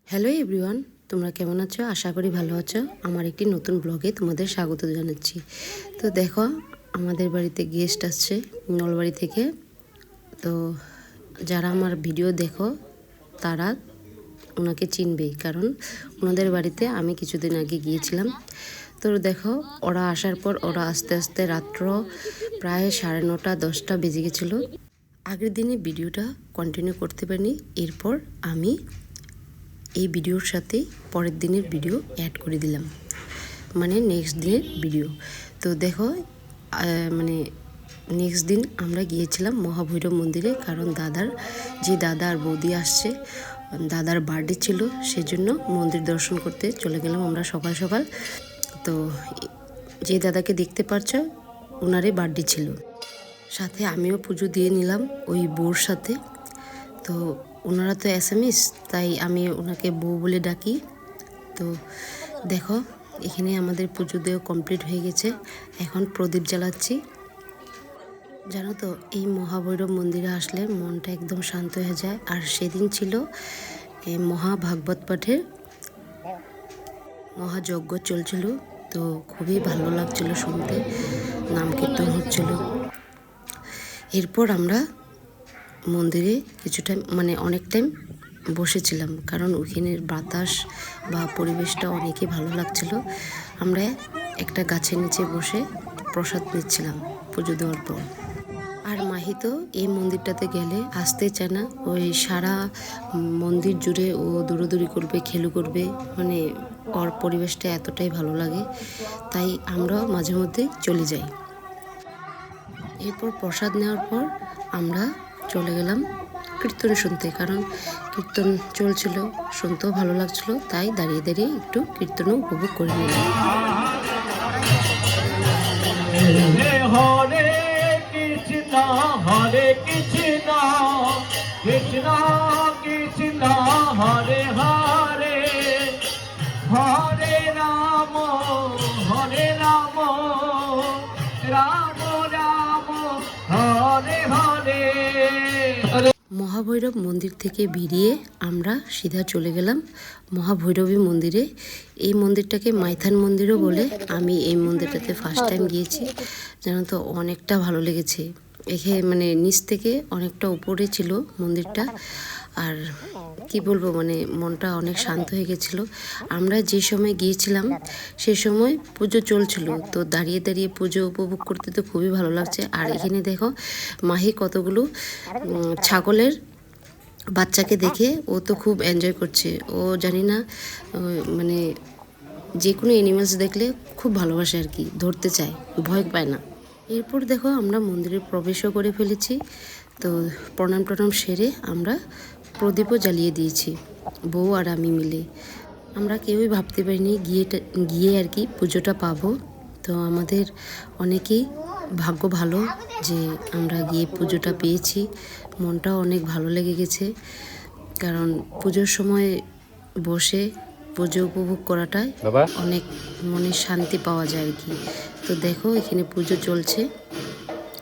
Hello everyone, তোমরা কেমন আছো? আশা করি ভালো আছো। আমার একটি নতুন ব্লগে তোমাদের স্বাগত জানাচ্ছি। তো দেখো, আমাদের বাড়িতে গেস্ট আসছে নলবাড়ি থেকে। তো যারা আমার ভিডিও দেখো তারা ওনাকে চিনবেই, কারণ ওনাদের বাড়িতে আমি কিছুদিন আগে গিয়েছিলাম। তো দেখো, ওরা আসার পর ওরা আস্তে আস্তে রাত্র প্রায় 9:30 10টা বেজে গেছিলো। আগের দিনে ভিডিওটা কন্টিনিউ করতে পারিনি, এরপর আমি এই ভিডিওর সাথে পরের দিনের ভিডিও অ্যাড করে দিলাম, মানে নেক্সট দিনের ভিডিও। তো দেখো, মানে নেক্সট দিন আমরা গিয়েছিলাম মহাভৈরব মন্দিরে, কারণ দাদা আর বৌদি আসছে, দাদার বার্থডে ছিল, সেজন্য মন্দির দর্শন করতে চলে গেলাম আমরা সকাল সকাল। তো যে দাদাকে দেখতে পাচ্ছ, ওনারই বার্থডে ছিল, সাথে আমিও পুজো দিয়ে নিলাম ওই বউর সাথে। তো ওনারা তো অ্যাসামিস, তাই আমি ওনাকে বউ বলে ডাকি। তো দেখো, এখানে আমাদের পুজো দেওয়া কমপ্লিট হয়ে গেছে, এখন প্রদীপ জ্বালাচ্ছি। জানো তো, এই মহাভৈরব মন্দিরে আসলে মনটা একদম শান্ত হয়ে যায়। আর সেদিন ছিল এই মহাভাগবত পাঠের মহাযজ্ঞ চলছিল, তো খুবই ভালো লাগছিল শুনতে, নাম কীর্তন হচ্ছিল। এরপর আমরা মন্দিরে কিছুটা মানে অনেক টাইম বসেছিলাম, কারণ ওখানের বাতাস বা পরিবেশটা অনেকই ভালো লাগছিল। আমরা একটা গাছের নিচে বসে প্রসাদ নিচ্ছিলাম পুজো দেওয়ার পর। আর মাহি তো এই মন্দিরটাতে গেলে আসতে চায় না, ওই সারা মন্দির জুড়ে ও দৌড়াদৌড়ি করবে, খেলু করবে, মানে ওর পরিবেশটা এতটাই ভালো লাগে, তাই আমরাও মাঝে মধ্যে চলে যাই। এরপর প্রসাদ নেওয়ার পর আমরা চলে গেলাম কীর্তন শুনতে, কারণ কীর্তন চলছিল, শুনতেও ভালো লাগছিল, তাই দাঁড়িয়ে দাঁড়িয়ে একটু কীর্তনও উপভোগ করে নিলাম। হরে কৃষ্ণ কৃষ্ণ কৃষ্ণ হরে হরে হরে রাম রাম রাম হরে হরে। মহাভৈরব মন্দির থেকে বেরিয়ে আমরা সিধা চলে গেলাম মহাভৈরবী মন্দিরে। এই মন্দিরটাকে মাইথান মন্দিরও বলে। আমি এই মন্দিরটাতে ফার্স্ট টাইম গিয়েছি, জানো তো অনেকটা ভালো লেগেছে। এখানে মানে নিচ থেকে অনেকটা উপরে ছিল মন্দিরটা, আর কি বলবো, মানে মনটা অনেক শান্ত হয়ে গেছিলো। আমরা যে সময় গিয়েছিলাম সে সময় পুজো চলছিল, তো দাঁড়িয়ে দাঁড়িয়ে পুজো উপভোগ করতে তো খুবই ভালো লাগছে। আর এখানে দেখো, মাহি কতগুলো ছাগলের বাচ্চাকে দেখে ও তো খুব এনজয় করছে। ও জানি না, মানে যে কোনো অ্যানিমালস দেখলে খুব ভালোবাসে আর কি, ধরতে চায়, ভয় পায় না। এরপর দেখো, আমরা মন্দিরে প্রবেশও করে ফেলেছি। তো প্রণাম টনাম সেরে আমরা প্রদীপও জ্বালিয়ে দিয়েছি বউ আর আমি মিলে। আমরা কেউই ভাবতে পারিনি গিয়ে আর কি পুজোটা পাবো। তো আমাদের অনেকেই ভাগ্য ভালো যে আমরা গিয়ে পুজোটা পেয়েছি। মনটাও অনেক ভালো লেগে গেছে, কারণ পুজোর সময় বসে পুজো উপভোগ করাটাই অনেক মনে শান্তি পাওয়া যায় আর কি। তো দেখো, এখানে পুজো চলছে,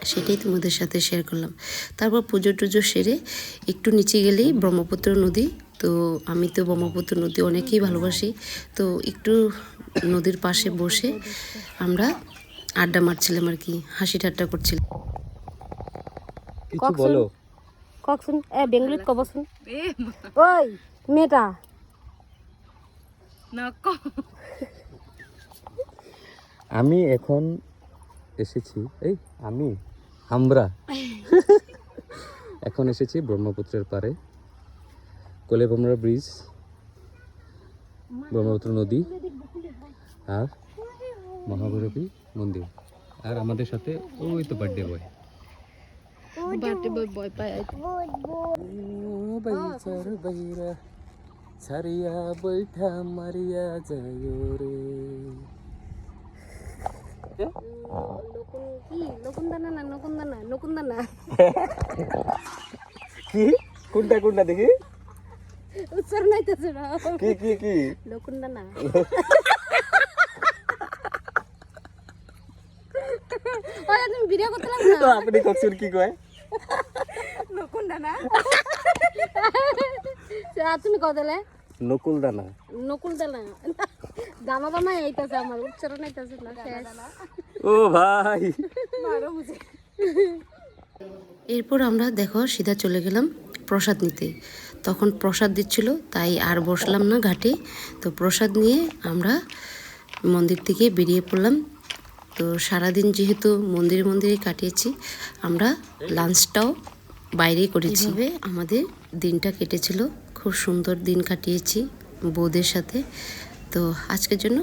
সেটাই তোমাদের সাথে শেয়ার করলাম। তারপর পুজো টুজো সেরে একটু নিচে গেলেই ব্রহ্মপুত্র নদী। তো আমি তো ব্রহ্মপুত্র নদী অনেকেই ভালোবাসি, তো একটু নদীর পাশে বসে আমরা আড্ডা মারছিলাম আর কি, হাসি ঠাট্টা করছিলাম। কিছু বলো। ককসুন বেঙ্গলিত কবসুন। ওই মেয়েটা আমি এখন এসেছি, আমরা এখন এসেছি ব্রহ্মপুত্রের পারে, কোলেভমরা ব্রিজ, ব্রহ্মপুত্র নদী আর মহাভৈরবী মন্দির। আর আমাদের সাথে ওই তো বার্থডে বয় বহিরা ছাড়িয়া বৈঠা মারিয়া যায় রে। কি কোনটা কোনটা দেখি উচ্চারণ নাইতেছে না। কি কি কি লকুন্দানা। ওই তুমি ভিডিও করতে লাগবে না আপনি কখন কি কয় তুমি কদলে নকুল দানা নকুল দানা দানা দানা এইটাছে আমার উচ্চারণ এইটাছে না ও ভাই এরপর আমরা দেখো সিধা চলে গেলাম প্রসাদ নিতে। তখন প্রসাদ দিচ্ছিল, তাই আর বসলাম না ঘাটে। তো প্রসাদ নিয়ে আমরা মন্দির থেকে বেরিয়ে পড়লাম। তো সারাদিন যেহেতু মন্দিরে কাটিয়েছি, আমরা লাঞ্চটাও বাইরেই করেছি। এভাবে আমাদের দিনটা কেটেছিল, খুব সুন্দর দিন কাটিয়েছি বউদের সাথে। তো আজকের জন্য